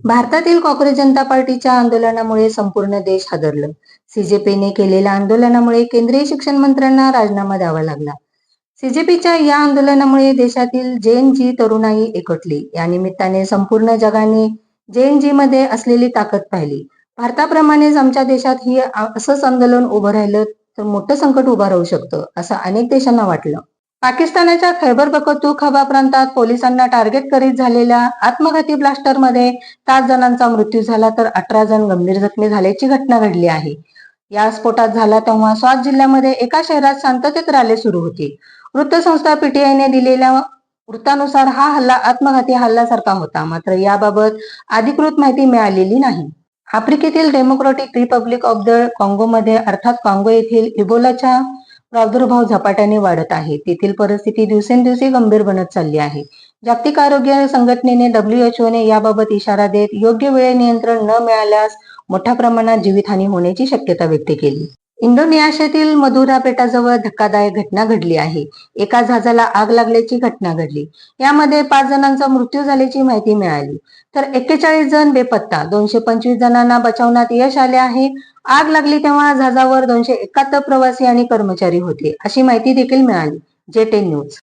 भारतातील काँग्रेस जनता पार्टीच्या आंदोलनामुळे संपूर्ण देश हादरलं. सीजेपीने केलेल्या आंदोलनामुळे केंद्रीय शिक्षण मंत्र्यांना राजीनामा द्यावा लागला. सीजेपीच्या या आंदोलनामुळे देशातील जेएनजी तरुणाई एकवटली. या निमित्ताने संपूर्ण जगाने जेएनजी मध्ये असलेली ताकद पाहिली. भारताप्रमाणेच आमच्या देशात ही असंच आंदोलन उभं राहिलं तर मोठं संकट उभं राहू शकतं, असं अनेक देशांना वाटलं. पाकिस्तानाच्या खैबर पख्तूनख्वा प्रांतात पोलिसांना टार्गेट करीत झालेल्या आत्मघाती ब्लास्टरमध्ये 7 जणांचा मृत्यू झाला तर 18 जण गंभीर जखमी झाल्याची घटना घडली आहे. या स्फोटात झाला तेव्हा स्वात जिल्ह्यामध्ये एका शहरात शांततेत रॅली सुरू होती. वृत्तसंस्था पीटीआयने दिलेल्या वृत्तानुसार हा हल्ला आत्मघाती हल्ल्यासारखा होता, मात्र याबाबत अधिकृत माहिती मिळालेली नाही. आफ्रिकेतील डेमोक्रॅटिक रिपब्लिक ऑफ द काँगोमध्ये अर्थात काँगो येथील इबोलाचा प्रादुर्भाव झपाट्याने वाढत आहे. तेथील परिस्थिती दिवसेंदिवस गंभीर बनत चालली आहे. जागतिक आरोग्य संघटनेने WHOने याबाबत इशारा देत योग्य वेळे नियंत्रण न मिळाल्यास मोठ्या प्रमाणात जीवितहानी होण्याची शक्यता व्यक्त केली. इंडोनेशियातील मधुरा बेटाजवळ धक्कादायक घटना घडली आहे. एका जहाजाला आग लागल्याची घटना घडली. यामध्ये 5 जणांचा मृत्यू झाल्याची माहिती मिळाली तर 41 जण बेपत्ता. 225 जणांना बचावण्यात यश आले आहे. आग लागली तेव्हा जहाजावर 271 प्रवासी आणि कर्मचारी होते, अशी माहिती देखील मिळाली. JTN news.